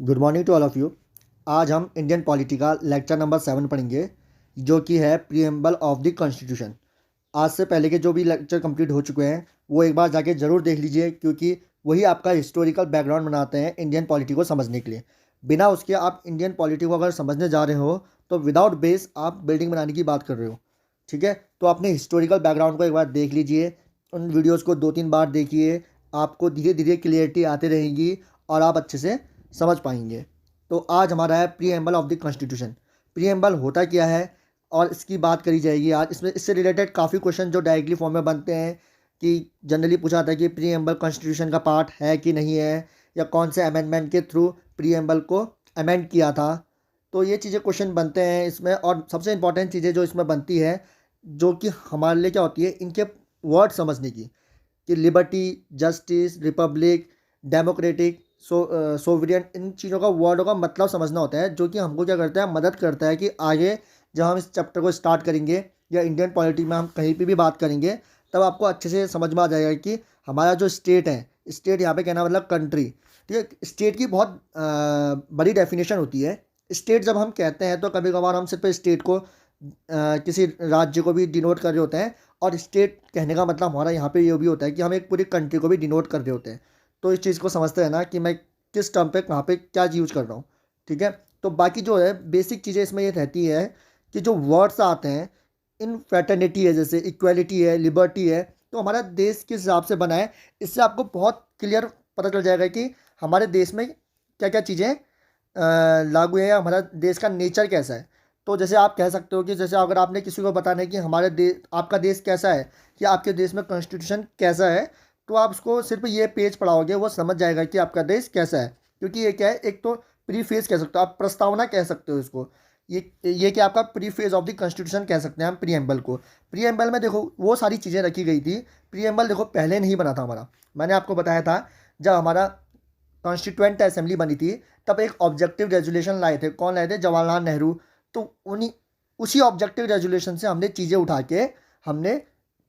Good morning to all of you. आज हम Indian polity का लेक्चर नंबर 7 पढ़ेंगे, जो कि है प्रीएम्बल ऑफ द कॉन्स्टिट्यूशन। आज से पहले के जो भी लेक्चर कंप्लीट हो चुके हैं वो एक बार जाके ज़रूर देख लीजिए, क्योंकि वही आपका हिस्टोरिकल बैकग्राउंड बनाते हैं इंडियन पॉलिटी को समझने के लिए। बिना उसके आप इंडियन पॉलिटी को अगर समझने जा रहे हो तो विदाउट बेस आप बिल्डिंग बनाने की बात कर रहे हो। ठीक है, तो अपने हिस्टोरिकल बैकग्राउंड को एक बार देख लीजिए, उन वीडियोज़ को 2-3 बार देखिए, आपको धीरे धीरे क्लियरिटी आती रहेगी और आप अच्छे से समझ पाएंगे। तो आज हमारा है preamble of the constitution. Preamble होता क्या है और इसकी बात करी जाएगी आज। इसमें इससे रिलेटेड काफ़ी क्वेश्चन जो डायरेक्टली फॉर्म में बनते हैं कि जनरली पूछा जाता है कि प्रीएम्बल कॉन्स्टिट्यूशन का पार्ट है कि नहीं है, या कौन से अमेंडमेंट के थ्रू प्रीएम्बल को अमेंड किया था। तो ये चीज़ें क्वेश्चन बनते हैं इसमें, और सबसे इंपॉर्टेंट चीज़ें जो इसमें बनती है, जो कि हमारे लिए क्या होती है, इनके वर्ड समझने की, कि liberty, justice, republic, democratic, sovereign, इन चीज़ों का वर्डों का मतलब समझना होता है, जो कि हमको क्या करता है, मदद करता है कि आगे जब हम इस चैप्टर को स्टार्ट करेंगे या इंडियन पॉलिटी में हम कहीं पे भी बात करेंगे, तब आपको अच्छे से समझ में आ जाएगा कि हमारा जो स्टेट है, स्टेट यहाँ पे कहना मतलब कंट्री। ठीक है, स्टेट की बहुत बड़ी डेफिनेशन होती है। स्टेट जब हम कहते हैं तो कभी कभार हम सिर्फ स्टेट को किसी राज्य को भी डिनोट कर रहे होते हैं, और स्टेट कहने का मतलब हमारा यहाँ पे ये भी होता है कि हम एक पूरी कंट्री को भी डिनोट कर रहे होते हैं। तो इस चीज़ को समझते हैं ना कि मैं किस टर्म पे कहाँ पे क्या यूज कर रहा हूँ। ठीक है, तो बाकी जो है बेसिक चीज़ें इसमें ये रहती है कि जो वर्ड्स आते हैं, इन फ्रेटर्निटी है, जैसे इक्वलिटी है, लिबर्टी है, तो हमारा देश किस हिसाब से बना है, इससे आपको बहुत क्लियर पता चल जाएगा कि हमारे देश में क्या क्या चीज़ें लागू है, या हमारा देश का नेचर कैसा है। तो जैसे आप कह सकते हो कि जैसे अगर आपने किसी को बताना है कि हमारे देश, आपका देश कैसा है, कि आपके देश में कॉन्स्टिट्यूशन कैसा है, तो आप उसको सिर्फ ये पेज पढ़ाओगे, वो समझ जाएगा कि आपका देश कैसा है। क्योंकि ये क्या है, एक तो प्रीफेस कह सकते हो आप, प्रस्तावना कह सकते हो इसको। ये कि आपका प्रीफेस ऑफ द कॉन्स्टिट्यूशन कह सकते हैं हम प्रीएम्बल को। प्रीएम्बल में देखो वो सारी चीज़ें रखी गई थी। प्रीएम्बल देखो पहले नहीं बना था हमारा, मैंने आपको बताया था, जब हमारा कॉन्स्टिट्यूएंट असेंबली बनी थी तब एक ऑब्जेक्टिव रेजोल्यूशन लाए थे। कौन लाए थे? जवाहरलाल नेहरू। तो उन्हीं उसी ऑब्जेक्टिव रेजोल्यूशन से हमने चीज़ें उठा के हमने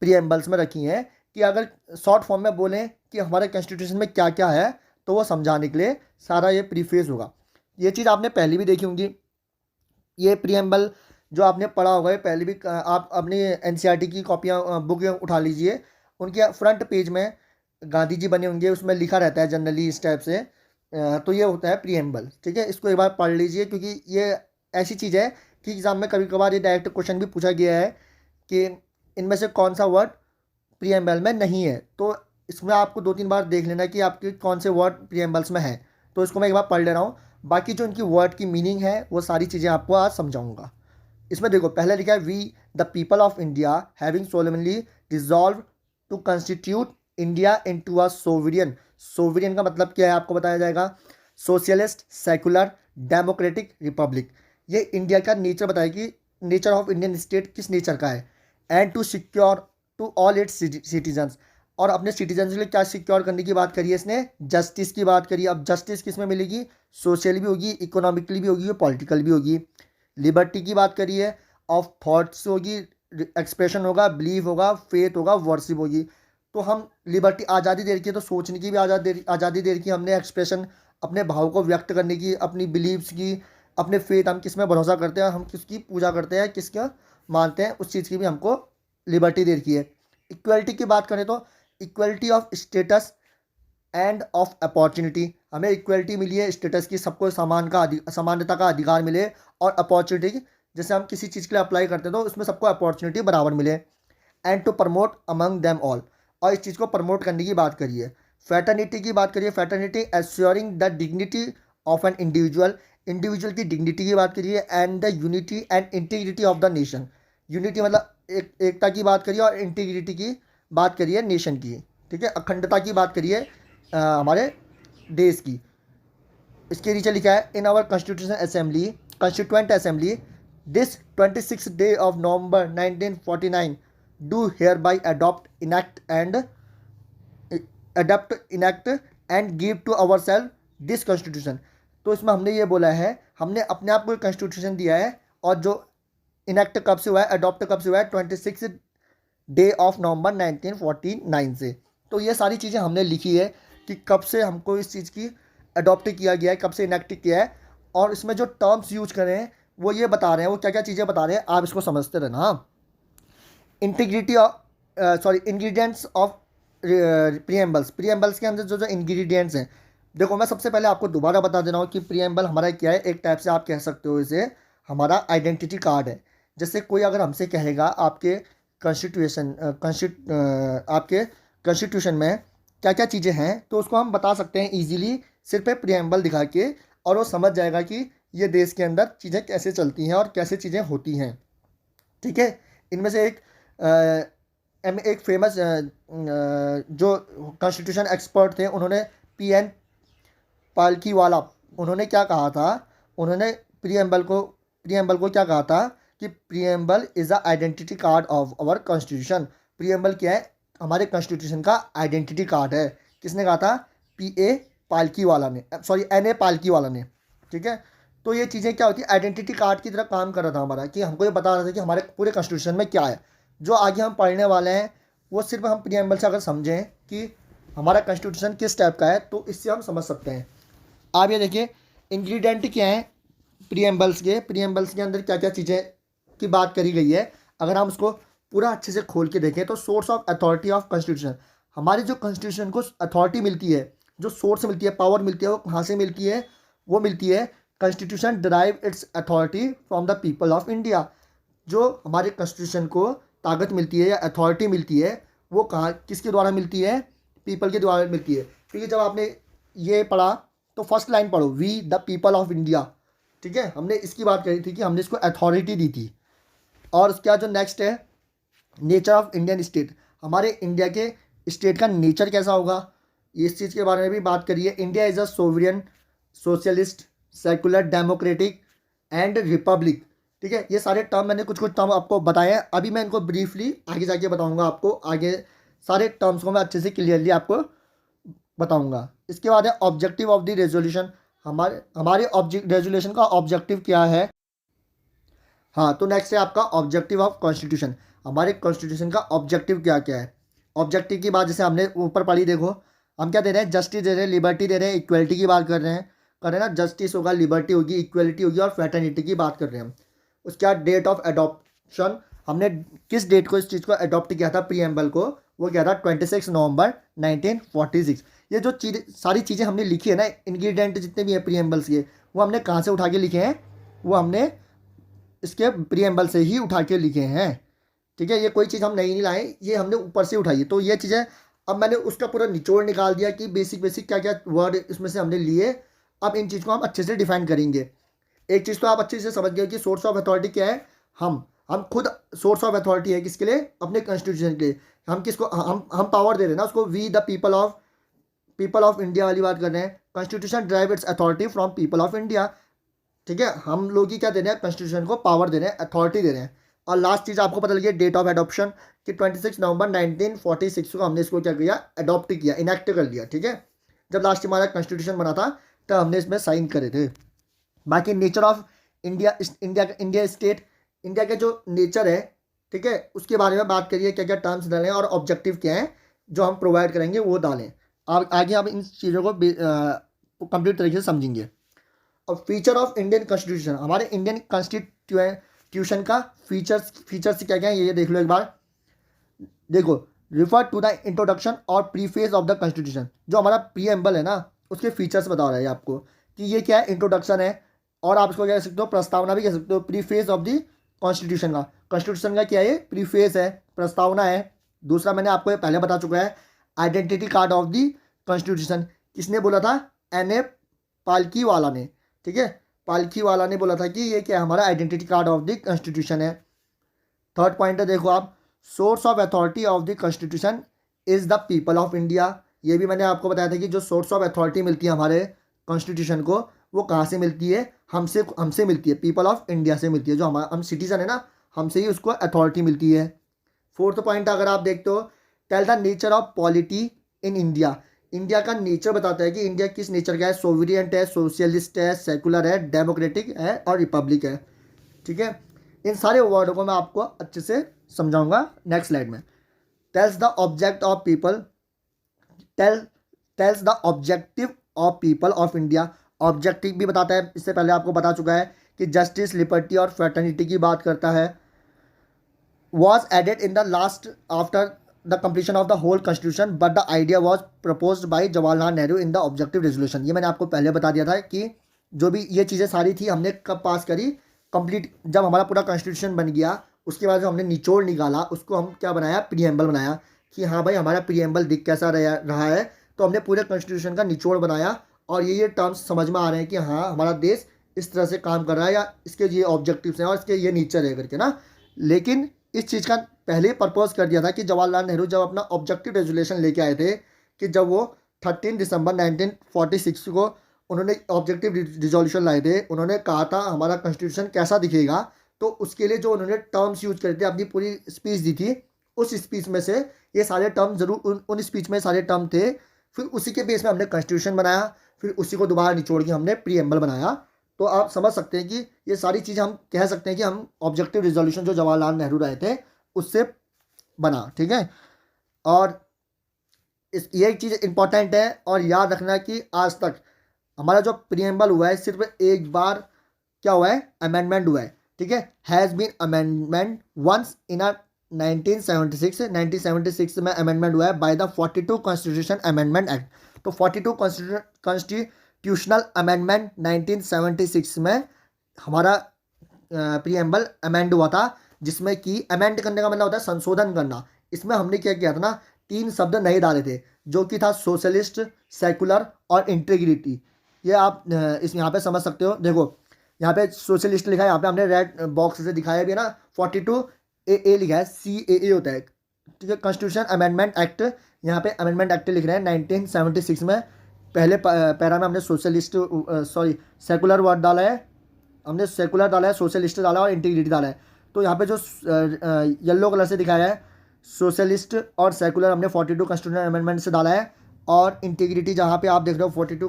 प्रीएम्बल्स में रखी हैं, कि अगर शॉर्ट फॉर्म में बोलें कि हमारे कॉन्स्टिट्यूशन में क्या क्या है, तो वो समझाने के लिए सारा ये प्रीफेस होगा। ये चीज़ आपने पहले भी देखी होंगी। ये प्रीएम्बल जो आपने पढ़ा होगा, ये पहले भी आप अपनी एनसीईआरटी की कॉपियाँ बुक उठा लीजिए, उनके फ्रंट पेज में गांधी जी बने होंगे, उसमें लिखा रहता है जनरली इस टाइप से। तो ये होता है प्रीएम्बल। ठीक है, इसको एक बार पढ़ लीजिए, क्योंकि ये ऐसी चीज़ है कि एग्जाम में कभी कभार ये डायरेक्ट क्वेश्चन भी पूछा गया है कि इनमें से कौन सा वर्ड प्रीएम्बल में नहीं है। तो इसमें आपको 2-3 बार देख लेना कि आपके कौन से वर्ड प्रीएम्बल्स में है। तो इसको मैं एक बार पढ़ ले रहा हूँ, बाकी जो इनकी वर्ड की मीनिंग है वो सारी चीज़ें आपको आज समझाऊंगा। इसमें देखो पहले लिखा है, we the people of India having solemnly dissolve to constitute India into a sovereign. Sovereign का मतलब क्या है आपको बताया जाएगा। Socialist, secular, democratic, republic. ये इंडिया का नेचर बताएगी, नेचर ऑफ इंडियन स्टेट किस नेचर का है। And to secure to all its citizens, और अपने सिटीजन के लिए क्या सिक्योर करने की बात करी है इसने, जस्टिस की बात करी है। अब जस्टिस किस में मिलेगी? सोशल भी होगी, इकोनॉमिकली भी होगी, पॉलिटिकल भी होगी। लिबर्टी की बात करी है, ऑफ थॉट्स होगी, एक्सप्रेशन होगा, बिलीव होगा, फेथ होगा, वर्शिप होगी। तो हम लिबर्टी आज़ादी दे रखी है, तो सोचने की भी आज़ादी दे रखी है हमने, एक्सप्रेशन अपने भाव को व्यक्त करने की, अपनी बिलीव्स की, अपने फेथ, हम किस में भरोसा करते हैं, हम किसकी पूजा करते हैं, किसका मानते हैं, उस चीज़ की भी हमको लिबर्टी दे रखी है। इक्वलिटी की बात करें तो equality of status end of opportunity, हमें इक्वलिटी मिली है स्टेटस की, सबको समानता का अधिकार मिले, और अपॉर्चुनिटी जैसे हम किसी चीज़ के लिए अप्लाई करते हैं तो उसमें सबको अपॉर्चुनिटी बराबर मिले। And to promote among them all, और इस चीज़ को प्रमोट करने की बात करिए। फैटर्निटी की बात करिए, fraternity assuring the dignity of an individual, individual की डिग्निटी की बात करिए। And the unity and integrity of the nation, unity मतलब एकता की बात करिए, और इंटीग्रिटी की बात करिए नेशन की। ठीक है, अखंडता की बात करिए हमारे देश की। इसके नीचे लिखा है, in our constitution assembly, constituent assembly, this 26 day of November 1949 do hereby adopt enact and give to our self this constitution. तो इसमें हमने ये बोला है, हमने अपने आप को कॉन्स्टिट्यूशन दिया है, और जो इनैक्ट कब से हुआ है, अडॉप्ट कब से हुआ है, 26 डे ऑफ नवंबर 1949 से। तो ये सारी चीज़ें हमने लिखी है कि कब से हमको इस चीज़ की अडॉप्ट किया गया है, कब से इनेक्ट किया है, और इसमें जो टर्म्स यूज करें हैं वो ये बता रहे हैं, वो क्या क्या चीज़ें बता रहे हैं, आप इसको समझते रहना। हाँ, integrity of sorry ingredients of preambles, preambles के अंदर जो जो इंग्रेडिएंट्स हैं, देखो मैं सबसे पहले आपको दोबारा बता दे रहा हूँ कि प्रीएम्बल हमारा क्या है, एक टाइप से आप कह सकते हो इसे हमारा आइडेंटिटी कार्ड है। जैसे कोई अगर हमसे कहेगा आपके आपके कॉन्स्टिट्यूशन में क्या क्या चीज़ें हैं, तो उसको हम बता सकते हैं ईजिली सिर्फ प्रीएम्बल दिखा के, और वो समझ जाएगा कि ये देश के अंदर चीज़ें कैसे चलती हैं और कैसे चीज़ें होती हैं। ठीक है, इनमें से एक फेमस जो कॉन्स्टिट्यूशन एक्सपर्ट थे, उन्होंने PN पालकीवाला, उन्होंने क्या कहा था, उन्होंने प्रीएम्बल को क्या कहा था कि preamble is the identity card of our constitution. Preamble क्या है, हमारे कॉन्स्टिट्यूशन का आइडेंटिटी कार्ड है। किसने कहा था? PA पालकीवाला ने, सॉरी NA पालकीवाला ने। ठीक है, तो ये चीज़ें क्या होती है, आइडेंटिटी कार्ड की तरह काम कर रहा था हमारा, कि हमको ये बता रहा था कि हमारे पूरे कॉन्स्टिट्यूशन में क्या है। जो आगे हम पढ़ने वाले हैं वो सिर्फ हम प्रीएम्बल से अगर समझें कि हमारा कॉन्स्टिट्यूशन किस टाइप का है, तो इससे हम समझ सकते हैं। आप ये देखिए, इंग्रेडिएंट क्या है प्रीएम्बल्स के अंदर क्या क्या चीज़ें की बात करी गई है। अगर हम उसको पूरा अच्छे से खोल के देखें तो source of authority of constitution, हमारे जो कॉन्स्टिट्यूशन को अथॉरिटी मिलती है, जो सोर्स मिलती है, पावर मिलती है, वो कहाँ से मिलती है? वो मिलती है, constitution derive it's authority from the people of India. जो हमारे कॉन्स्टिट्यूशन को ताकत मिलती है या अथॉरिटी मिलती है, वो कहाँ, किसके द्वारा मिलती है? पीपल के द्वारा मिलती है। क्योंकि जब आपने ये पढ़ा तो फर्स्ट लाइन पढ़ो, we the people of India. ठीक है, हमने इसकी बात करी थी कि हमने इसको अथॉरिटी दी थी। और उसका जो नेक्स्ट है, नेचर ऑफ इंडियन स्टेट, हमारे इंडिया के स्टेट का नेचर कैसा होगा, इस चीज़ के बारे में भी बात करिए। India is a sovereign, socialist, secular, democratic and Republic. ठीक है, ये सारे टर्म मैंने कुछ कुछ टर्म आपको बताए हैं, अभी मैं इनको ब्रीफली आगे जाके बताऊंगा आपको। आगे सारे टर्म्स को मैं अच्छे से क्लियरली आपको बताऊंगा। इसके बाद है ऑब्जेक्टिव ऑफ द रेजोल्यूशन, हमारे रेजोल्यूशन का ऑब्जेक्टिव क्या है। हाँ, तो नेक्स्ट है आपका ऑब्जेक्टिव ऑफ कॉन्स्टिट्यूशन, हमारे कॉन्स्टिट्यूशन का ऑब्जेक्टिव क्या क्या है। ऑब्जेक्टिव की बात जैसे हमने ऊपर पढ़ी, देखो हम क्या दे रहे हैं, जस्टिस दे रहे हैं, लिबर्टी दे रहे हैं, इक्वलिटी की बात कर रहे हैं ना, जस्टिस होगा, लिबर्टी होगी, इक्वलिटी होगी और फ्रेटर्निटी की बात कर रहे हैं हम। उसके बाद डेट ऑफ एडॉप्शन, हमने किस डेट को इस चीज़ को अडॉप्ट किया था प्रीएम्बल को, वो क्या था 26 नवंबर 1946। ये जो सारी चीज़ें हमने लिखी है ना, इंग्रेडिएंट जितने भी हैं प्रीएम्बल्स के, वो हमने कहाँ से उठा के लिखे हैं? वो हमने इसके प्रीएम्बल से ही उठा के लिखे हैं। ठीक है, ये कोई चीज़ हम नहीं लाए, ये हमने ऊपर से उठाई है। तो ये चीज़ें अब मैंने उसका पूरा निचोड़ निकाल दिया कि बेसिक क्या क्या वर्ड इसमें से हमने लिए। अब इन चीज़ को हम अच्छे से डिफाइन करेंगे। एक चीज़ तो आप अच्छे से समझ गए कि सोर्स ऑफ अथॉरिटी क्या है। हम खुद सोर्स ऑफ अथॉरिटी है किसके लिए? अपने कॉन्स्टिट्यूशन के लिए। हम किसको हम पावर दे रहे हैं ना उसको, we the people of India वाली बात कर रहे हैं। Constitution drive its authority from people of India. ठीक है, हम लोग ही क्या दे रहे हैं, कॉन्स्टिट्यूशन को पावर दे रहे हैं, अथॉरिटी दे रहे हैं। और लास्ट चीज़ आपको पता लगी डेट ऑफ एडॉप्शन कि 26 नवंबर 1946 को हमने इसको क्या किया, अडॉप्ट किया, इनेक्ट कर लिया। ठीक है, जब लास्ट हमारा कॉन्स्टिट्यूशन बना था तब हमने इसमें साइन करे थे। बाकी nature of India state, India का जो नेचर है, ठीक है, उसके बारे में बात करिए, क्या क्या टर्म्स डालें और ऑब्जेक्टिव क्या है जो हम प्रोवाइड करेंगे वो डालें। और आगे आप इन चीज़ों को कंप्लीट तरीके से समझेंगे। और फीचर ऑफ इंडियन कॉन्स्टिट्यूशन, हमारे इंडियन कॉन्स्टिट्यूशन का फीचर्स क्या क्या है ये देख लो एक बार। देखो, रिफर टू द इंट्रोडक्शन और प्रीफेस ऑफ द कॉन्स्टिट्यूशन, जो हमारा प्रीएम्बल है ना उसके फीचर्स बता रहा है आपको कि ये क्या है, इंट्रोडक्शन है, और आप इसको कह सकते हो प्रस्तावना भी कह सकते हो। प्रीफेस ऑफ द कॉन्स्टिट्यूशन का क्या है, प्रीफेस है, प्रस्तावना है। दूसरा मैंने आपको ये पहले बता चुका है, identity card of the constitution, किसने बोला था? NA पालकीवाला ने। ठीक है, पालकीवाला ने बोला था कि ये क्या हमारा identity card of the constitution है। थर्ड पॉइंट है, देखो आप, source of authority of the constitution is the people of India. ये भी मैंने आपको बताया था कि जो सोर्स ऑफ अथॉरिटी मिलती है हमारे कॉन्स्टिट्यूशन को, वो कहाँ से मिलती है? हमसे मिलती है, पीपल ऑफ इंडिया से मिलती है। जो हम सिटीजन है ना, हमसे ही उसको अथॉरिटी मिलती है। फोर्थ पॉइंट अगर आप देखते हो, tell the nature of polity in India, India का नेचर बताता है कि इंडिया किस नेचर का है, सोवरियंट है, सोशलिस्ट है, सेकुलर है, डेमोक्रेटिक है और रिपब्लिक है। ठीक है, इन सारे वर्डों को मैं आपको अच्छे से समझाऊंगा नेक्स्ट स्लाइड में। Tells the object of people, tells the objective of people of India. Objective भी बताता है, इससे पहले आपको बता चुका है कि जस्टिस, लिबर्टी और फ्रेटर्निटी की बात करता है। was added in the last after the completion of the whole constitution but the idea was proposed by Jawaharlal Nehru in the objective resolution। ये मैंने आपको पहले बता दिया था कि जो भी ये चीज़ें सारी थी हमने कब पास करी, कंप्लीट जब हमारा पूरा कॉन्स्टिट्यूशन बन गया। उसके बाद जो हमने निचोड़ निकाला उसको हम क्या बनाया, प्रीएम्बल बनाया कि हाँ भाई हमारा प्रीएम्बल दिख कैसा रहा है। तो हमने पूरे कॉन्स्टिट्यूशन का निचोड़ बनाया और ये टर्म्स समझ में आ रहे हैं कि हाँ हमारा देश इस तरह से काम कर रहा है या इसके ये ऑब्जेक्टिव्स हैं और इसके ये नेचर है करके ना। लेकिन इस चीज़ का पहले ही प्रपोज कर दिया था कि जवाहरलाल नेहरू जब अपना ऑब्जेक्टिव रेजोल्यूशन लेके आए थे कि जब वो 13 दिसंबर 1946 को उन्होंने ऑब्जेक्टिव रिजोल्यूशन लाए थे, उन्होंने कहा था हमारा कॉन्स्टिट्यूशन कैसा दिखेगा। तो उसके लिए जो उन्होंने टर्म्स यूज करे थे, अपनी पूरी स्पीच दी थी, उस स्पीच में से ये सारे टर्म जरूर उन स्पीच में सारे टर्म थे। फिर उसी के बेस में हमने कॉन्स्टिट्यूशन बनाया, फिर उसी को दोबारा निचोड़ के हमने प्रीएम्बल बनाया। तो आप समझ सकते हैं कि ये सारी चीज़ें हम कह सकते हैं कि हम ऑब्जेक्टिव रिजोल्यूशन जो जवाहरलाल नेहरू रहे थे उससे बना, ठीक है। और ये एक चीज़ इंपॉर्टेंट है और याद रखना कि आज तक हमारा जो प्रीएम्बल हुआ है सिर्फ एक बार क्या हुआ है, अमेंडमेंट हुआ है, ठीक है। Has been amendment once in 1976 में अमेंडमेंट हुआ है by the 42 constitution amendment act. तो 42 कॉन्स्टिट्यूशनल अमेंडमेंट 1976 में हमारा प्रीएम्बल अमेंड हुआ था, जिसमें कि अमेंड करने का मतलब होता है संशोधन करना। इसमें हमने क्या किया था ना, 3 शब्द नए डाले थे जो कि था सोशलिस्ट, सेकुलर और इंटीग्रिटी। ये आप इस यहाँ पे समझ सकते हो। देखो यहाँ पे सोशलिस्ट लिखा है, यहाँ पे हमने रेड बॉक्स से दिखाया भी है ना, 42 ए लिखा है, CAA होता है, ठीक है। कॉन्स्टिट्यूशन अमेंडमेंट एक्ट, यहाँ पे अमेंडमेंट एक्ट लिख रहे हैं 1976 में। पहले पैरा में हमने सेकुलर वर्ड डाला है, हमने सेकुलर डाला है, सोशलिस्ट डाला और इंटीग्रिटी डाला है। तो यहाँ पे जो येलो कलर से दिखाया है सोशलिस्ट और सेकुलर हमने 42 कॉन्स्टिट्यूशनल अमेंडमेंट से डाला है। और इंटीग्रिटी जहाँ पे आप देख रहे हो 42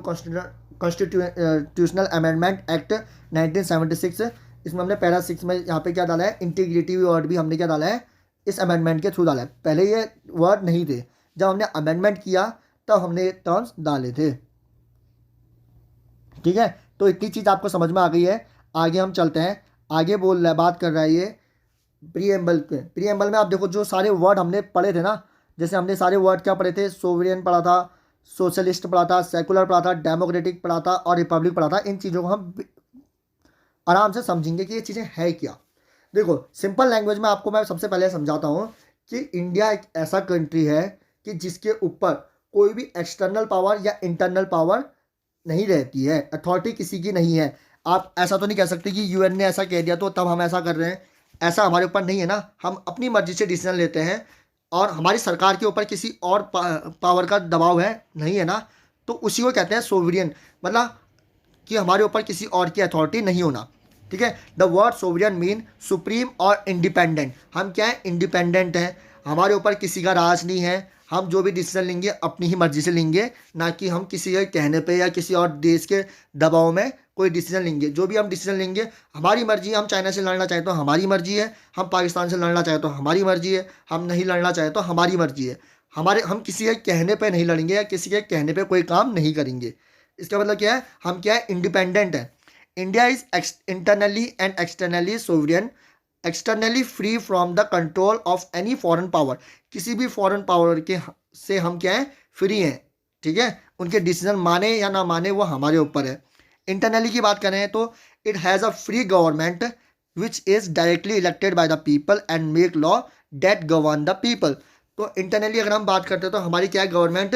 कॉन्स्टिट्यूशनल अमेंडमेंट एक्ट 1976, इसमें हमने पैरा 6 में यहाँ पे क्या डाला है, इंटीग्रिटी वर्ड भी हमने क्या डाला है, इस अमेंडमेंट के थ्रू डाला है। पहले ये वर्ड नहीं थे, जब हमने अमेंडमेंट किया तब हमने टर्म्स डाले थे, ठीक है। तो इतनी चीज़ आपको समझ में आ गई है। आगे हम चलते हैं, आगे बात कर रहा है ये प्रीएम्बल के। प्रीएम्बल में आप देखो जो सारे वर्ड हमने पढ़े थे ना, जैसे हमने सारे वर्ड क्या पढ़े थे, सोवरियन पढ़ा था, सोशलिस्ट पढ़ा था, सेकुलर पढ़ा था, डेमोक्रेटिक पढ़ा था और रिपब्लिक पढ़ा था। इन चीज़ों को हम आराम से समझेंगे कि ये चीज़ें है क्या। देखो सिंपल लैंग्वेज में आपको मैं सबसे पहले समझाता हूँ कि इंडिया एक ऐसा कंट्री है कि जिसके ऊपर कोई भी एक्सटर्नल पावर या इंटरनल पावर नहीं रहती है, अथॉरिटी किसी की नहीं है। आप ऐसा तो नहीं कह सकते कि UN ने ऐसा कह दिया तो तब हम ऐसा कर रहे हैं, ऐसा हमारे ऊपर नहीं है ना। हम अपनी मर्जी से डिसीजन लेते हैं और हमारी सरकार के ऊपर किसी और पावर का दबाव है नहीं है ना। तो उसी को कहते हैं सोवरियन, मतलब कि हमारे ऊपर किसी और की अथॉरिटी नहीं होना, ठीक है। The word sovereign mean supreme और इंडिपेंडेंट। हम क्या है, इंडिपेंडेंट हैं, हमारे ऊपर किसी का राज नहीं है। हम जो भी डिसीजन लेंगे अपनी ही मर्जी से लेंगे, ना कि हम किसी के कहने पे या किसी और देश के दबाव में कोई डिसीजन लेंगे। जो भी हम डिसीजन लेंगे हमारी मर्जी है। हम चाइना से लड़ना चाहें तो हमारी मर्जी है, हम पाकिस्तान से लड़ना चाहें तो हमारी मर्जी है, हम नहीं लड़ना चाहें तो हमारी मर्जी है। हम किसी के कहने पे नहीं लड़ेंगे या किसी के कहने पे कोई काम नहीं करेंगे। इसका मतलब क्या है, हम क्या है, इंडिपेंडेंट है। India is internally and externally sovereign, externally free from the control of any foreign power. किसी भी फॉरेन पावर के से हम क्या है, फ्री हैं, ठीक है। उनके डिसीजन माने या ना माने वो हमारे ऊपर है। इंटरनली की बात करें तो it has a free government which is directly elected by the people and make law that govern the people. तो इंटरनली अगर हम बात करते हैं तो हमारी क्या है, गवर्नमेंट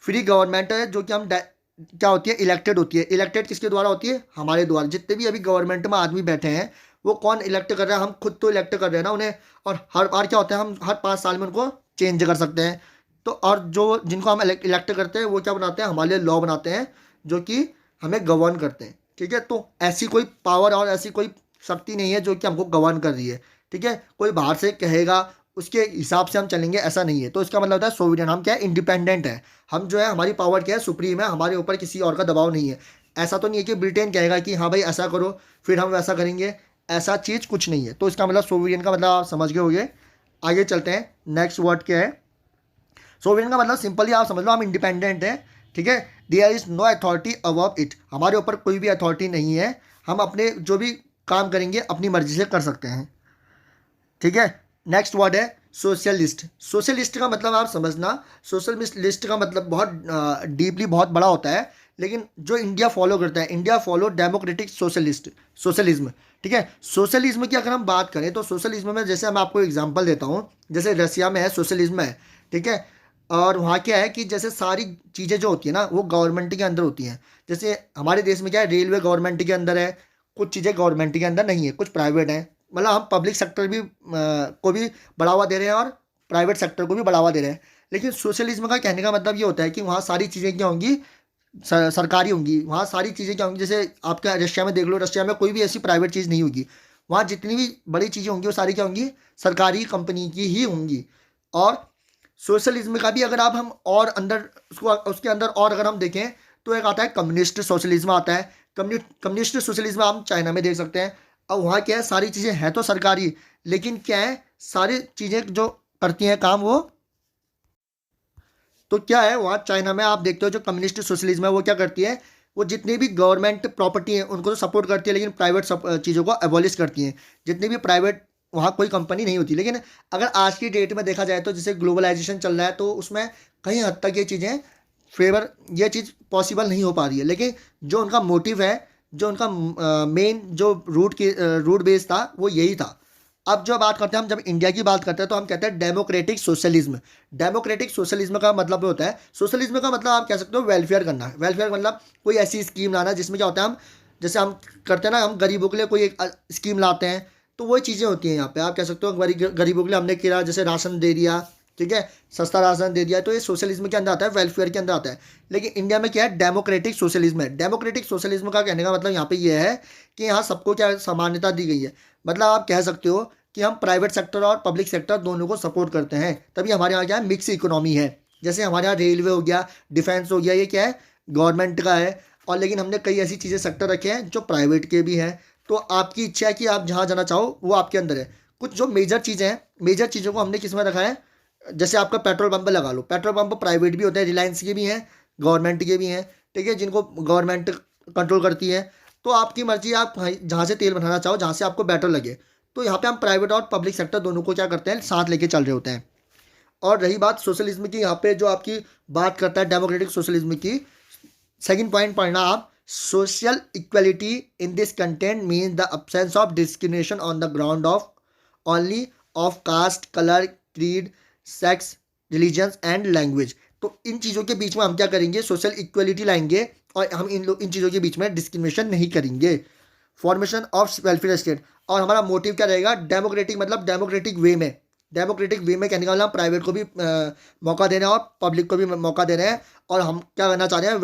फ्री गवर्नमेंट है, जो कि हम क्या होती है, इलेक्टेड होती है। इलेक्टेड किसके द्वारा होती है, हमारे द्वारा। जितने भी अभी गवर्नमेंट में आदमी बैठे हैं वो कौन इलेक्ट कर रहा है, हम खुद तो इलेक्ट कर रहे हैं ना उन्हें। और हर बार क्या होता है, हम हर 5 साल में उनको चेंज कर सकते हैं। तो और जो जिनको हम इलेक्ट करते हैं वो क्या बनाते हैं, हमारे लिए लॉ बनाते हैं जो कि हमें गवर्न करते हैं, ठीक है। तो ऐसी कोई पावर और ऐसी कोई शक्ति नहीं है जो कि हमको गवर्न कर रही है, ठीक है। कोई बाहर से कहेगा उसके हिसाब से हम चलेंगे, ऐसा नहीं है। तो इसका मतलब होता है सोवरियन, हम क्या है, इंडिपेंडेंट है। हम जो है, हमारी पावर क्या है, सुप्रीम है, हमारे ऊपर किसी और का दबाव नहीं है। ऐसा तो नहीं है कि ब्रिटेन कहेगा कि हाँ भाई ऐसा करो फिर हम वैसा करेंगे, ऐसा चीज़ कुछ नहीं है। तो इसका मतलब सोवरियन का मतलब आप समझ गए होंगे। आगे चलते हैं, नेक्स्ट वर्ड क्या है। सोवरियन का मतलब सिंपली आप समझ लो, हम इंडिपेंडेंट हैं, ठीक है, there is no authority above it, हमारे ऊपर कोई भी अथॉरिटी नहीं है, हम अपने जो भी काम करेंगे अपनी मर्जी से कर सकते हैं। ठीक है, नेक्स्ट वर्ड है सोशलिस्ट। सोशलिस्ट का मतलब आप समझना, सोशलिस्ट का मतलब बहुत डीपली बहुत बड़ा होता है, लेकिन जो इंडिया फॉलो करता है, इंडिया फॉलो डेमोक्रेटिक सोशलिज्म। ठीक है, सोशलिज्म की अगर हम बात करें तो सोशलिज्म में जैसे मैं आपको एग्जांपल देता हूँ, जैसे रसिया में है सोशलिज्म है। ठीक है, और वहाँ क्या है कि जैसे सारी चीज़ें जो होती है ना वो गवर्नमेंट के अंदर होती हैं। जैसे हमारे देश में क्या है, रेलवे गवर्नमेंट के अंदर है, कुछ चीज़ें गवर्नमेंट के अंदर नहीं है, कुछ प्राइवेट हैं। मतलब हम पब्लिक सेक्टर भी को भी बढ़ावा दे रहे हैं और प्राइवेट सेक्टर को भी बढ़ावा दे रहे हैं। लेकिन सोशलिज्म का कहने का मतलब ये होता है कि वहाँ सारी चीज़ें क्या होंगी, सरकारी होंगी। वहाँ सारी चीज़ें क्या होंगी, जैसे आपका रशिया में देख लो, रशिया में कोई भी ऐसी प्राइवेट चीज़ नहीं होगी। वहाँ जितनी भी बड़ी चीज़ें होंगी वो सारी क्या होंगी, सरकारी कंपनी की ही होंगी। और सोशलिज्म का भी अगर आप हम और अंदर उसको उसके अंदर और अगर हम देखें तो एक आता है कम्युनिस्ट सोशलिज्म आता है। कम्युनिस्ट सोशलिज्म हम चाइना में देख सकते हैं। अब वहाँ क्या है, सारी चीज़ें हैं तो सरकारी, लेकिन क्या है, सारी चीज़ें जो करती हैं काम वो, तो क्या है वहाँ चाइना में आप देखते हो जो कम्युनिस्ट सोशलिज्म है वो क्या करती है, वो जितनी भी गवर्नमेंट प्रॉपर्टी है उनको तो सपोर्ट करती है, लेकिन प्राइवेट चीज़ों को एबॉलिश करती हैं। जितनी भी प्राइवेट, वहाँ कोई कंपनी नहीं होती। लेकिन अगर आज की डेट में देखा जाए तो जैसे ग्लोबलाइजेशन चल रहा है तो उसमें कहीं हद तक ये चीज़ें फेवर, ये चीज़ पॉसिबल नहीं हो पा रही है। लेकिन जो उनका मोटिव है, जो उनका मेन जो रूट बेस था वो यही था। अब जो बात करते हैं हम, जब इंडिया की बात करते हैं तो हम कहते हैं डेमोक्रेटिक सोशलिज्म। डेमोक्रेटिक सोशलिज्म का मतलब होता है, सोशलिज्म का मतलब आप कह सकते हो वेलफेयर करना। वेलफेयर मतलब कोई ऐसी स्कीम लाना जिसमें क्या होता है, हम जैसे हम करते हैं ना, हम गरीबों के लिए कोई एक स्कीम लाते हैं, तो वही चीज़ें होती हैं यहाँ पे। आप कह सकते हो गरीबों के लिए हमने किया, जैसे राशन दे दिया, ठीक है, सस्ता राशन दे दिया, तो ये सोशलिज्म के अंदर आता है, वेलफेयर के अंदर आता है। लेकिन इंडिया में क्या है, डेमोक्रेटिक सोशलिज्म है। डेमोक्रेटिक सोशलिज्म का कहने का मतलब यहाँ पे ये है कि यहाँ सबको क्या समानता दी गई है। मतलब आप कह सकते हो कि हम प्राइवेट सेक्टर और पब्लिक सेक्टर दोनों को सपोर्ट करते हैं, तभी हमारे यहाँ क्या है, मिक्स इकोनॉमी है। जैसे हमारे यहाँ रेलवे हो गया, डिफेंस हो गया, ये क्या है, गवर्नमेंट का है। और लेकिन हमने कई ऐसी चीज़ें सेक्टर रखे हैं जो प्राइवेट के भी हैं। तो आपकी इच्छा है कि आप जहाँ जाना चाहो वो आपके अंदर है। कुछ जो मेजर चीज़ें हैं, मेजर चीज़ों को हमने किस में रखा है, जैसे आपका पेट्रोल पंप लगा लो, पेट्रोल पंप प्राइवेट भी होते हैं, रिलायंस के भी हैं, गवर्नमेंट के भी हैं। ठीक है, जिनको गवर्नमेंट कंट्रोल करती है। तो आपकी मर्जी, आप जहाँ से तेल बनाना चाहो, जहाँ से आपको बेटर लगे। तो यहाँ पे हम प्राइवेट और पब्लिक सेक्टर दोनों को क्या करते हैं, साथ लेके चल रहे होते हैं। और रही बात सोशलिज्म की, यहाँ पे जो आपकी बात करता है डेमोक्रेटिक सोशलिज्म की, सेकंड पॉइंट पढ़ना आप, social equality in this content means the absence of discrimination on the ground of only of caste, colour, creed, sex, religions and language. तो इन चीज़ों के बीच में हम क्या करेंगे, सोशल इक्वलिटी लाएंगे, और हम इन चीज़ों के बीच में डिस्क्रिमिनेशन नहीं करेंगे। फॉर्मेशन ऑफ वेलफेयर स्टेट, और हमारा मोटिव क्या रहेगा, डेमोक्रेटिक, मतलब डेमोक्रेटिक वे में। डेमोक्रेटिक वे में कहने का मतलब हम प्राइवेट को भी मौका दे रहे हैं और पब्लिक को भी मौका दे रहे हैं। और हम क्या करना चाह रहे हैं,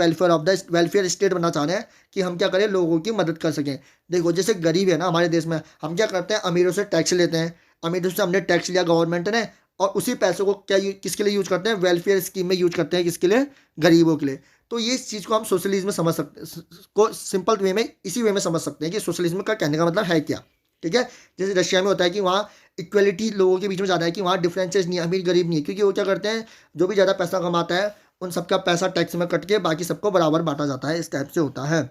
वेलफेयर स्टेट बनना चाह रहे हैं कि हम क्या करें, लोगों की मदद कर सकें। देखो जैसे गरीब है ना हमारे देश में, हम क्या करते हैं, अमीरों से टैक्स लेते हैं, अमीरों से हमने टैक्स लिया गवर्नमेंट ने, और उसी पैसों को क्या किसके लिए यूज करते हैं, वेलफेयर स्कीम में यूज करते हैं, किसके लिए, गरीबों के लिए। तो ये इस चीज़ को हम सोशलिज्म समझ सकते, को सिंपल वे में इसी वे में समझ सकते हैं कि सोशलिज्म का कहने का मतलब है क्या। ठीक है, जैसे रशिया में होता है कि वहाँ इक्वलिटी लोगों के बीच में ज़्यादा है, कि वहाँ डिफरेंसेस नहीं है, अमीर गरीब नहीं है, क्योंकि वो क्या करते हैं, जो भी ज़्यादा पैसा कमाता है उन सबका पैसा टैक्स में कट के बाकी सबको बराबर बांटा जाता है, इस टाइप से होता है।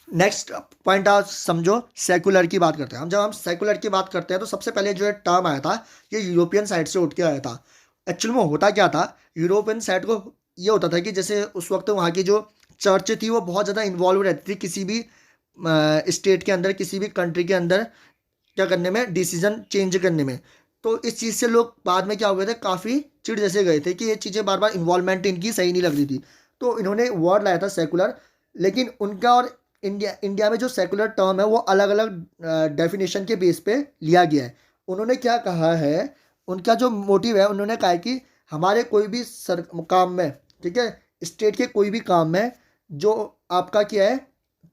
नेक्स्ट पॉइंट आप समझो, सेकुलर की बात करते हैं हम। जब हम सेकुलर की बात करते हैं तो सबसे पहले जो टर्म आया था ये यूरोपियन साइड से उठ के आया था। एक्चुअल में होता क्या था, यूरोपियन साइड को ये होता था कि जैसे उस वक्त वहाँ की जो चर्च थी वो बहुत ज़्यादा इन्वॉल्व रहती थी किसी भी स्टेट के अंदर, किसी भी कंट्री के अंदर क्या करने में, डिसीजन चेंज करने में। तो इस चीज़ से लोग बाद में क्या हो गए थे, काफ़ी चिढ़ जैसे गए थे कि ये चीज़ें बार बार इन्वॉल्वमेंट इनकी सही नहीं लग रही थी। तो इन्होंने वर्ड लाया था सेकुलर। लेकिन उनका और इंडिया में जो सेकुलर टर्म है वो अलग अलग डेफिनेशन के बेस पे लिया गया है। उन्होंने क्या कहा है, उनका जो मोटिव है, उन्होंने कहा है कि हमारे कोई भी काम में, ठीक है, स्टेट के कोई भी काम में जो आपका क्या है,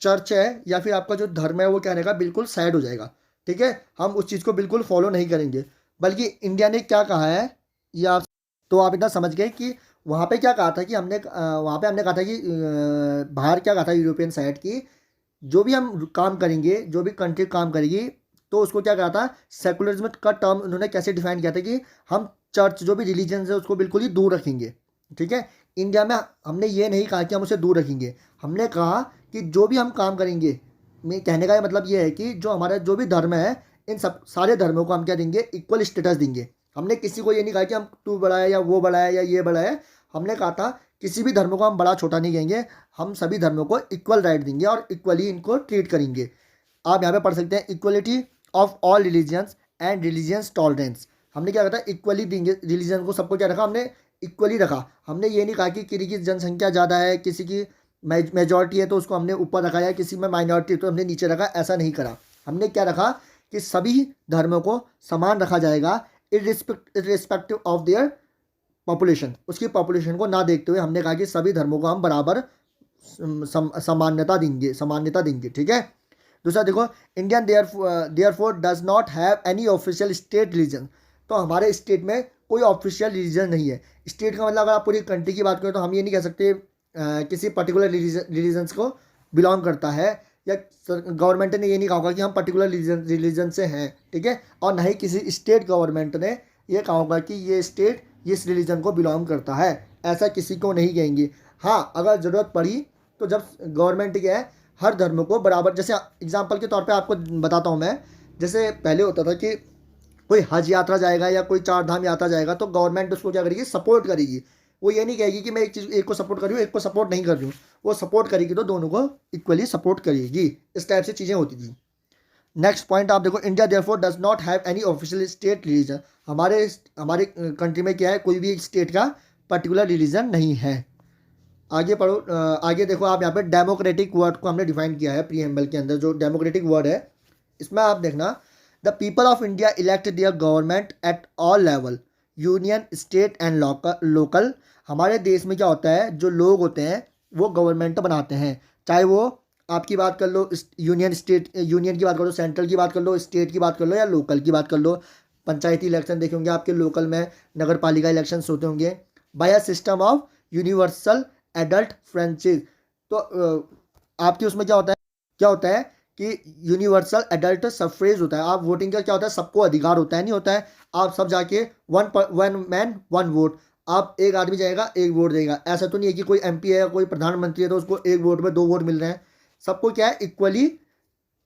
चर्च है या फिर आपका जो धर्म है, वो क्या रहेगा, बिल्कुल साइड हो जाएगा। ठीक है, हम उस चीज़ को बिल्कुल फॉलो नहीं करेंगे। बल्कि इंडिया ने क्या कहा है, ये आप, तो आप इतना समझ गए कि वहाँ पे क्या कहा था कि वहाँ पे हमने कहा था कि बाहर क्या कहा था यूरोपियन साइड की, जो भी हम काम करेंगे, जो भी कंट्री काम करेगी, तो उसको क्या कहा था, सेकुलरिज्म का टर्म उन्होंने कैसे डिफाइन किया था कि हम चर्च, जो भी रिलीजन है, उसको बिल्कुल ही दूर रखेंगे। ठीक है। इंडिया में हमने ये नहीं कहा कि हम उसे दूर रखेंगे, हमने कहा कि जो भी हम काम करेंगे, मैं कहने का मतलब ये है कि जो हमारा जो भी धर्म है, इन सब सारे धर्मों को हम क्या देंगे, इक्वल स्टेटस देंगे। हमने किसी को ये नहीं कहा कि हम तू बड़ा है या वो बड़ा है या ये बड़ा है। हमने कहा था किसी भी धर्म को हम बड़ा छोटा नहीं कहेंगे, हम सभी धर्मों को इक्वल राइट देंगे और इक्वली इनको ट्रीट करेंगे। आप यहाँ पे पढ़ सकते हैं equality of all religions and religions tolerance. हमने क्या कहा, इक्वली देंगे रिलीजन को, सबको क्या रखा हमने, इक्वली रखा। हमने ये नहीं कहा कि किसी की जनसंख्या ज़्यादा है, किसी की मेजॉरिटी है तो उसको हमने ऊपर रखा, या किसी में माइनॉरिटी है तो हमने नीचे रखा, ऐसा नहीं करा। हमने क्या रखा कि सभी धर्मों को समान रखा जाएगा, इरिस्पेक्टिव ऑफ देयर पॉपुलेशन। उसकी पॉपुलेशन को ना देखते हुए हमने कहा कि सभी धर्मों को हम बराबर सामान्यता देंगे। ठीक है। दूसरा देखो, Indian therefore does not have any official state religion. तो हमारे स्टेट में कोई ऑफिशियल रिलीजन नहीं है। स्टेट का मतलब अगर आप पूरी कंट्री की बात करें तो हम ये नहीं कह सकते किसी पर्टिकुलर रिलीजन्स को बिलोंग करता है, या गवर्नमेंट ने ये नहीं कहा होगा कि हम पर्टिकुलर रिलीजन से हैं। ठीक है। और ना ही किसी स्टेट गवर्नमेंट ने ये कहा होगा कि ये स्टेट इस रिलीजन को बिलोंग करता है, ऐसा किसी को नहीं कहेंगे। हाँ, अगर ज़रूरत पड़ी तो जब गवर्नमेंट क्या है, हर धर्म को बराबर, जैसे एग्जांपल के तौर पे आपको बताता हूँ मैं, जैसे पहले होता था कि कोई हज यात्रा जाएगा या कोई चार धाम यात्रा जाएगा तो गवर्नमेंट उसको क्या करेगी, सपोर्ट करेगी। वो ये नहीं कहेगी कि मैं एक को सपोर्ट कर रही हूँ, एक को सपोर्ट नहीं कर रही हूँ। वो सपोर्ट करेगी तो दोनों को इक्वली सपोर्ट करेगी। इस टाइप से चीज़ें होती थी। नेक्स्ट पॉइंट आप देखो, India therefore does not have any official state religion. हमारे हमारे कंट्री में क्या है, कोई भी स्टेट का पर्टिकुलर रिलीजन नहीं है। आगे पढ़ो, आगे देखो आप यहाँ पे डेमोक्रेटिक वर्ड को हमने डिफाइन किया है प्रीएम्बल के अंदर। जो डेमोक्रेटिक वर्ड है इसमें आप देखना, the people of India elect their government at all level, union, state and local. हमारे देश में क्या होता है, जो लोग होते हैं वो गवर्नमेंट बनाते हैं, चाहे वो आपकी बात कर लो यूनियन की बात कर लो, सेंट्रल की बात कर लो, स्टेट की बात कर लो, या लोकल की बात कर लो। पंचायती इलेक्शन देखे होंगे आपके, लोकल में नगर पालिका इलेक्शन होते होंगे, by a system of universal adult franchise. तो आपके उसमें क्या होता है कि यूनिवर्सल एडल्ट सफरेज होता है। आप वोटिंग का क्या होता है, सबको अधिकार होता है, नहीं होता है। आप सब जाके वन मैन वन वोट, आप एक आदमी जाएगा एक वोट देगा। ऐसा तो नहीं है कि कोई एमपी है या कोई प्रधानमंत्री है तो उसको एक वोट में दो वोट मिल रहे हैं। सबको क्या है, इक्वली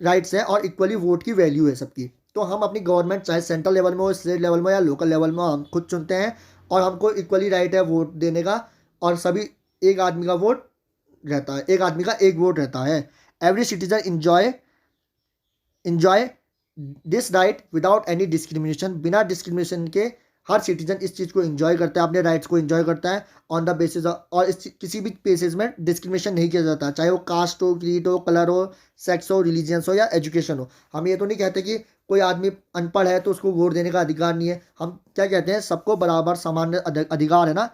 राइट्स है और इक्वली वोट की वैल्यू है सबकी। तो हम अपनी गवर्नमेंट चाहे सेंट्रल लेवल में हो, स्टेट लेवल में या लोकल लेवल में, हम खुद चुनते हैं और हमको इक्वली राइट है वोट देने का। और सभी एक आदमी का वोट रहता है, एक आदमी का एक वोट रहता है। Every citizen enjoy this right without any discrimination. बिना डिस्क्रिमिनेशन के हर सिटीजन इस चीज़ को एंजॉय करता है, अपने राइट्स को एंजॉय करता है ऑन द बेसिस और किसी भी बेसिस में डिस्क्रिमिनेशन नहीं किया जाता, चाहे वो कास्ट हो, क्रीड हो, कलर हो, सेक्स हो, रिलीजियंस हो या एजुकेशन हो। हम ये तो नहीं कहते कि कोई आदमी अनपढ़ है तो उसको वोट देने का अधिकार नहीं है। हम क्या कहते हैं, सबको बराबर सामान्य अधिकार है ना।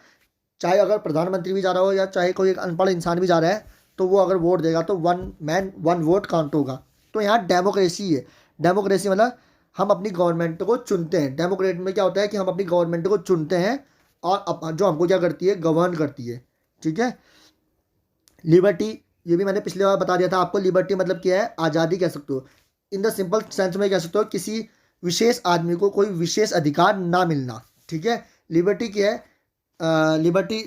चाहे अगर प्रधानमंत्री भी जा रहा हो या चाहे कोई एक अनपढ़ इंसान भी जा रहा है तो वो अगर वोट देगा तो one man one vote count होगा। तो यहाँ डेमोक्रेसी है। डेमोक्रेसी मतलब हम अपनी गवर्नमेंट को चुनते हैं। डेमोक्रेट में क्या होता है कि हम अपनी गवर्नमेंट को चुनते हैं और जो हमको क्या करती है, गवर्न करती है। ठीक है। लिबर्टी, ये भी मैंने पिछले बार बता दिया था आपको। लिबर्टी मतलब क्या है, आज़ादी कह सकते हो। इन द सिंपल सेंस में कह सकते हो किसी विशेष आदमी को कोई विशेष अधिकार ना मिलना। ठीक है। लिबर्टी क्या है, लिबर्टी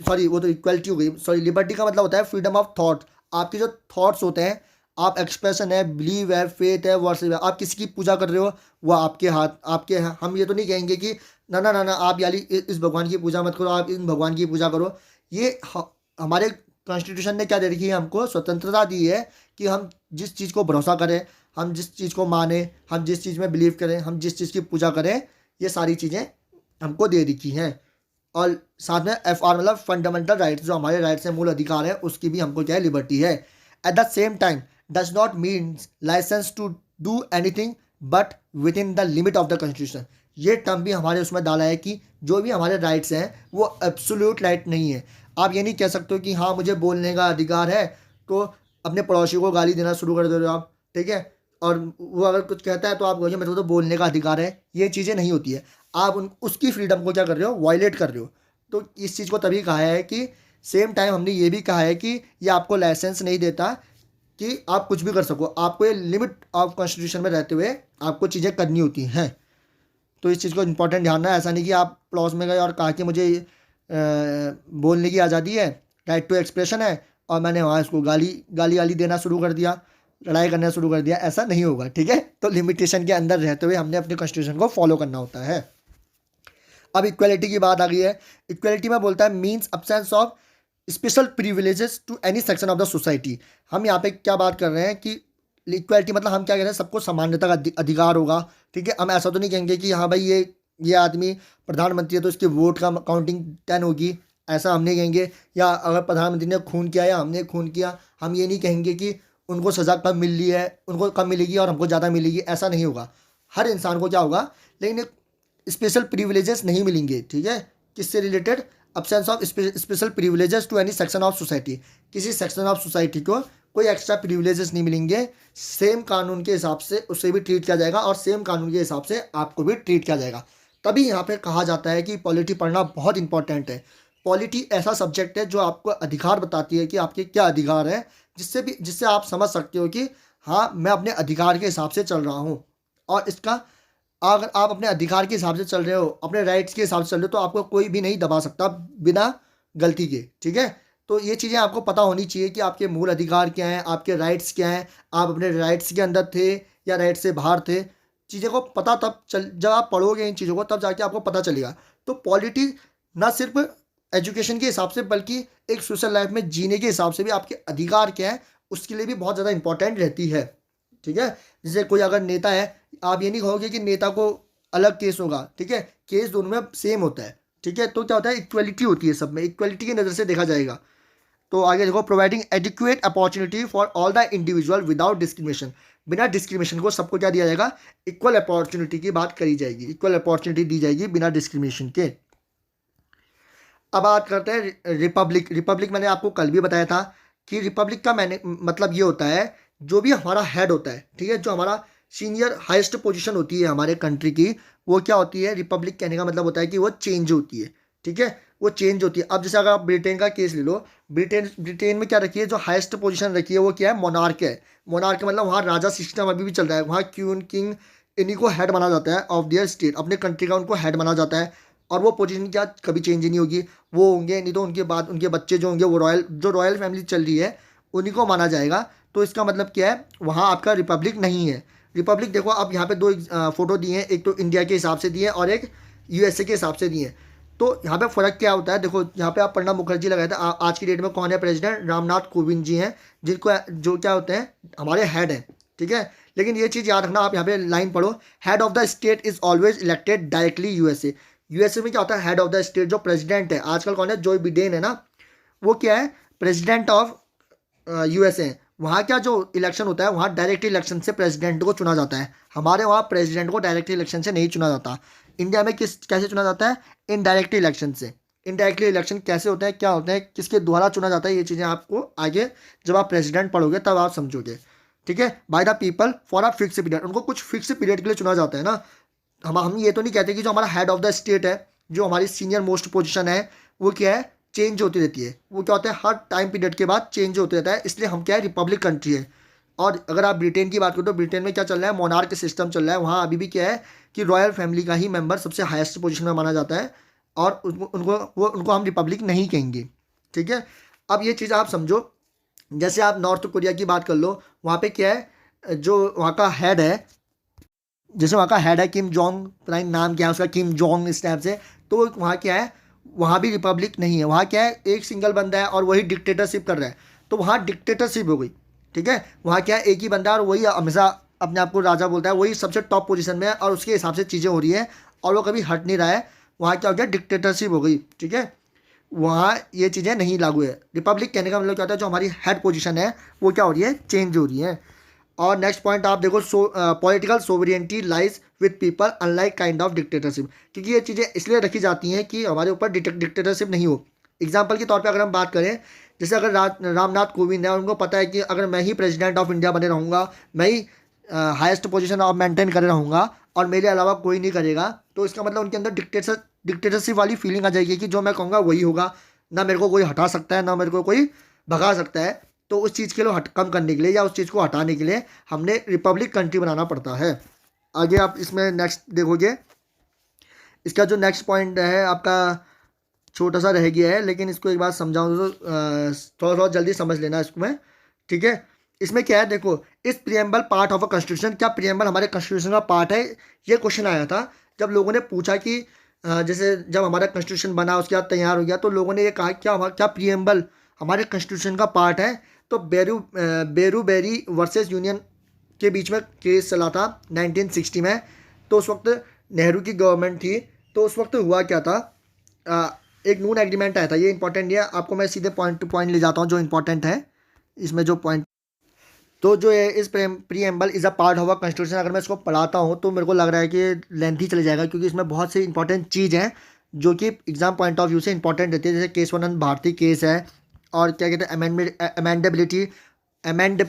सॉरी वो तो इक्वलिटी हो गई, सॉरी। लिबर्टी का मतलब होता है फ्रीडम ऑफ थॉट। आपके जो थॉट्स होते हैं, आप एक्सप्रेशन है, बिलीव है, फेथ है, वर्शिप है, आप किसी की पूजा कर रहे हो वो आपके हाथ आपके हैं। हम ये तो नहीं कहेंगे कि ना ना ना ना आप याली इस भगवान की पूजा मत करो, आप इन भगवान की पूजा करो। ये हमारे कॉन्स्टिट्यूशन ने क्या दे रखी है, हमको स्वतंत्रता दी है कि हम जिस चीज़ को भरोसा करें, हम जिस चीज़ को माने, हम जिस चीज़ में बिलीव करें, हम जिस चीज़ की पूजा करें, ये सारी चीज़ें हमको दे रखी हैं। और साथ में FR मतलब फंडामेंटल राइट्स, जो हमारे राइट्स हैं, मूल अधिकार है, उसकी भी हमको क्या है, लिबर्टी है। At the same time does not means licence to do anything but within the limit of the constitution. ये टर्म भी हमारे उसमें डाला है कि जो भी हमारे राइट्स हैं वो एब्सोल्यूट राइट नहीं है। आप ये नहीं कह सकते हो कि हाँ मुझे बोलने का अधिकार है तो अपने पड़ोसी को गाली देना शुरू कर दे रहे हो आप। ठीक है। और वो अगर कुछ कहता है तो आप कहोगे मेरे को तो बोलने का अधिकार है। ये चीज़ें नहीं होती है। आप उसकी फ्रीडम को क्या कर रहे हो, वायलेट कर रहे हो। तो इस चीज़ को तभी कहा है कि सेम टाइम हमने ये भी कहा है कि ये आपको लाइसेंस नहीं देता कि आप कुछ भी कर सको। आपको ये लिमिट ऑफ कॉन्स्टिट्यूशन में रहते हुए आपको चीज़ें करनी होती हैं। तो इस चीज़ को इंपॉर्टेंट ध्यान रखना। ऐसा नहीं कि आप पड़ोस में गए और कहा कि मुझे बोलने की आज़ादी है, राइट टू एक्सप्रेशन है, और मैंने वहाँ इसको गाली गाली वाली देना शुरू कर दिया, लड़ाई करना शुरू कर दिया, ऐसा नहीं होगा। ठीक है, तो लिमिटेशन के अंदर रहते हुए हमने अपने कॉन्स्टिट्यूशन को फॉलो करना होता है। अब इक्वलिटी की बात आ गई है। इक्वलिटी में बोलता है means absence of special privileges to any section of the society. हम यहाँ पे क्या बात कर रहे हैं कि इक्वलिटी मतलब हम क्या कह रहे हैं, सबको समानता का अधिकार होगा। ठीक है, हम ऐसा तो नहीं कहेंगे कि हाँ भाई ये आदमी प्रधानमंत्री है तो इसके वोट का काउंटिंग 10 होगी, ऐसा हम नहीं कहेंगे। या अगर प्रधानमंत्री ने खून किया या हमने खून किया, हम ये नहीं कहेंगे कि उनको सज़ा कम मिल रही है, उनको कम मिलेगी और हमको ज़्यादा मिलेगी, ऐसा नहीं होगा। हर इंसान को क्या होगा, लेकिन स्पेशल प्रिविलेजेस नहीं मिलेंगे। ठीक है, किससे related, absence of special privileges to any section of society. किसी सेक्शन ऑफ सोसाइटी को कोई एक्स्ट्रा प्रिविलेजेस नहीं मिलेंगे, सेम कानून के हिसाब से उससे भी ट्रीट किया जाएगा और सेम कानून के हिसाब से आपको भी ट्रीट किया जाएगा। तभी यहाँ पे कहा जाता है कि पॉलिटी पढ़ना बहुत इंपॉर्टेंट है। पॉलिटी ऐसा सब्जेक्ट है जो आपको अधिकार बताती है कि आपके क्या अधिकार हैं, जिससे आप समझ सकते हो कि हाँ मैं अपने अधिकार के हिसाब से चल रहा हूँ। और इसका अगर आप अपने अधिकार के हिसाब से चल रहे हो, अपने राइट्स के हिसाब से चल रहे हो, तो आपको कोई भी नहीं दबा सकता बिना गलती के। ठीक है, तो ये चीज़ें आपको पता होनी चाहिए कि आपके मूल अधिकार क्या हैं, आपके राइट्स क्या हैं, आप अपने राइट्स के अंदर थे या राइट से बाहर थे। चीज़ों को पता तब चल, जब आप पढ़ोगे इन चीज़ों को तब जाके आपको पता चलेगा। तो पॉलिटी ना सिर्फ एजुकेशन के हिसाब से बल्कि एक सोशल लाइफ में जीने के हिसाब से भी आपके अधिकार क्या है उसके लिए भी बहुत ज़्यादा इंपॉर्टेंट रहती है। ठीक है, जैसे कोई अगर नेता है, आप ये नहीं कहोगे कि नेता को अलग केस होगा। ठीक है, केस दोनों में सेम होता है। ठीक है, तो क्या होता है, इक्वलिटी होती है, सब में इक्वलिटी की नज़र से देखा जाएगा। तो आगे देखो, providing adequate opportunity for all the individual without discrimination. बिना डिस्क्रिमिनेशन को सबको क्या दिया जाएगा, इक्वल अपॉर्चुनिटी की बात करी जाएगी, इक्वल अपॉर्चुनिटी दी जाएगी बिना डिस्क्रिमिनेशन के। अब बात करते हैं रिपब्लिक। रिपब्लिक मैंने आपको कल भी बताया था कि रिपब्लिक का मैंने मतलब ये होता है, जो भी हमारा हेड होता है, ठीक है, जो हमारा सीनियर हाईएस्ट पोजीशन होती है हमारे कंट्री की, वो क्या होती है, रिपब्लिक कहने का मतलब होता है कि वो चेंज होती है। ठीक है, वो चेंज होती है। अब जैसे अगर आप ब्रिटेन का केस ले लो, ब्रिटेन में क्या रखी है, जो हाईएस्ट पोजीशन रखी है वो क्या है, मोनार्क है। मोनार्क मतलब वहाँ राजा सिस्टम अभी भी चल रहा है, वहाँ क्वीन किंग इन्हीं को हेड माना जाता है ऑफ देयर स्टेट, अपने कंट्री का उनको हेड माना जाता है। और वो पोजीशन क्या कभी चेंज ही नहीं होगी, वो होंगे, नहीं तो उनके बाद उनके बच्चे जो होंगे वो रॉयल फैमिली चल रही है उन्हीं को माना जाएगा। तो इसका मतलब क्या है, वहाँ आपका रिपब्लिक नहीं है। रिपब्लिक देखो, अब यहाँ पे दो फोटो दिए हैं, एक तो इंडिया के हिसाब से दिए हैं और एक यूएसए के हिसाब से दिए हैं। तो यहाँ पे फ़र्क क्या होता है, देखो यहाँ पे आप प्रणब मुखर्जी लगाए थे, आज की डेट में कौन है प्रेसिडेंट, रामनाथ कोविंद जी हैं, जिनको जो क्या होते हैं, हमारे हेड हैं। ठीक है, लेकिन ये चीज़ याद रखना, आप यहाँ पे लाइन पढ़ो, head of the state is always elected directly USA. USA में क्या होता है, हेड ऑफ द स्टेट जो प्रेसिडेंट है, आजकल कौन है, जो बिडेन है ना, वो क्या है, प्रेसिडेंट ऑफ यूएसए। वहाँ क्या जो इलेक्शन होता है, वहाँ डायरेक्ट इलेक्शन से प्रेसिडेंट को चुना जाता है। हमारे वहाँ प्रेसिडेंट को डायरेक्ट इलेक्शन से नहीं चुना जाता। इंडिया में कैसे चुना जाता है, इनडायरेक्ट इलेक्शन से। इनडायरेक्टली इलेक्शन कैसे होता है, क्या होता है, किसके द्वारा चुना जाता है, ये चीज़ें आपको आगे जब आप प्रेसिडेंट पढ़ोगे तब आप समझोगे। ठीक है, by the people for a fix period, उनको कुछ फिक्स पीरियड के लिए चुना जाता है ना। हम ये तो नहीं कहते कि जो हमारा हेड ऑफ द स्टेट है, जो हमारी सीनियर मोस्ट पोजीशन है, वो क्या है, चेंज होती रहती है। वो क्या होता है, हर टाइम पीरियड के बाद चेंज होते रहता है, इसलिए हम क्या है, रिपब्लिक कंट्री है। और अगर आप ब्रिटेन की बात करो तो ब्रिटेन में क्या चल रहा है, मोनार्क सिस्टम चल रहा है। वहाँ अभी भी क्या है कि रॉयल फैमिली का ही मेंबर सबसे हाईएस्ट पोजीशन में माना जाता है, और उनको हम रिपब्लिक नहीं कहेंगे। ठीक है, अब ये चीज़ आप समझो, जैसे आप नॉर्थ कोरिया की बात कर लो, वहाँ पे क्या है, जो वहाँ का हेड है, जैसे वहाँ का हेड है किम जोंग, प्राइम नाम क्या है उसका, किम जोंग, इस टाइप से। तो वहाँ क्या है, वहाँ भी रिपब्लिक नहीं है, वहाँ क्या है, एक सिंगल बंदा है और वही डिक्टेटरशिप कर रहा है, तो वहाँ डिक्टेटरशिप हो गई। ठीक है, वहाँ क्या है, एक ही बंदा है और वही हमेशा अपने आप को राजा बोलता है, वही सबसे टॉप पोजीशन में है और उसके हिसाब से चीज़ें हो रही है और वो कभी हट नहीं रहा है। वहाँ क्या हो गया, डिक्टेटरशिप हो गई। ठीक है, वहाँ ये चीज़ें नहीं लागू है। रिपब्लिक कहने का मतलब क्या होता है, जो हमारी हेड पोजीशन है वो क्या हो रही है, चेंज हो रही है। और नेक्स्ट पॉइंट आप देखो, political sovereignty lies with people unlike kind of dictatorship, क्योंकि ये चीज़ें इसलिए रखी जाती हैं कि हमारे ऊपर डिक्टेटरशिप नहीं हो। एग्जाम्पल के तौर पे अगर हम बात करें, जैसे अगर रामनाथ कोविंद है, उनको पता है कि अगर मैं ही प्रेसिडेंट ऑफ इंडिया बने रहूँगा, मैं ही हाईएस्ट पोजीशन ऑफ मेंटेन करे रहूँगा और मेरे अलावा कोई नहीं करेगा, तो इसका मतलब उनके अंदर डिक्टेटरशिप वाली फीलिंग आ जाएगी कि जो मैं कहूँगा वही होगा, ना मेरे को कोई हटा सकता है, ना मेरे को कोई भगा सकता है। तो उस चीज़ के लिए कम करने के लिए या उस चीज़ को हटाने के लिए हमने रिपब्लिक कंट्री बनाना पड़ता है। आगे आप इसमें नेक्स्ट देखोगे, इसका जो नेक्स्ट पॉइंट है आपका छोटा सा रह गया है, लेकिन इसको एक बार समझाऊँ तो थोड़ा थोड़ा जल्दी समझ लेना इसको मैं, ठीक है। इसमें क्या है देखो, इस preamble part of a constitution, क्या प्रियम्बल हमारे कॉन्स्टिट्यूशन का पार्ट है? ये क्वेश्चन आया था जब लोगों ने पूछा कि जैसे जब हमारा कॉन्स्टिट्यूशन बना उसके बाद तैयार हो गया, तो लोगों ने ये कहा क्या प्रियम्बल हमारे कॉन्स्टिट्यूशन का पार्ट है? तो बेरू बेरी वर्सेस यूनियन के बीच में केस चला था 1960 में। तो उस वक्त नेहरू की गवर्नमेंट थी। तो उस वक्त हुआ क्या था, एक नून एग्रीमेंट आया था। ये इंपॉर्टेंट नहीं है, आपको मैं सीधे पॉइंट टू पॉइंट ले जाता हूँ जो इंपॉर्टेंट है इसमें जो पॉइंट। तो जो है इस preamble is a part of a constitution, अगर मैं इसको पढ़ाता हूँ तो मेरे को लग रहा है कि लेंथी चले जाएगा, क्योंकि इसमें बहुत सी इंपॉर्टेंट चीज़ हैं जो कि एग्जाम पॉइंट ऑफ व्यू से इंपॉर्टेंट रहती है। जैसे केस वन भारतीय केस है, और क्या कहते हैं अमेंडेबिलिटी अमेंड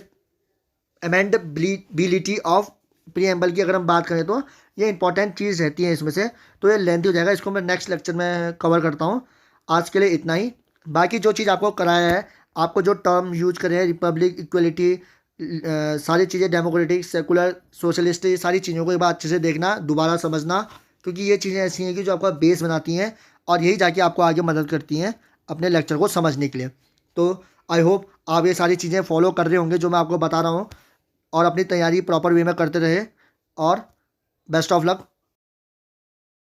अमेंडबिलिटी ऑफ प्रीएम्बल की अगर हम बात करें तो ये इंपॉर्टेंट चीज़ रहती है इसमें से। तो ये लेंथी हो जाएगा, इसको मैं नेक्स्ट लेक्चर में कवर करता हूँ। आज के लिए इतना ही। बाकी जो चीज़ आपको कराया है, आपको जो टर्म यूज करे हैं, रिपब्लिक, इक्वलिटी, सारी चीज़ें, डेमोक्रेटिक, सेकुलर, सोशलिस्ट, ये सारी चीज़ों को एक बार अच्छे से देखना, दोबारा समझना, क्योंकि ये चीज़ें ऐसी हैं कि जो आपका बेस बनाती हैं और यही जाके आपको आगे मदद करती हैं अपने लेक्चर को समझने के लिए। तो आई होप आप ये सारी चीज़ें फॉलो कर रहे होंगे जो मैं आपको बता रहा हूँ, और अपनी तैयारी प्रॉपर वे में करते रहे, और बेस्ट ऑफ लक।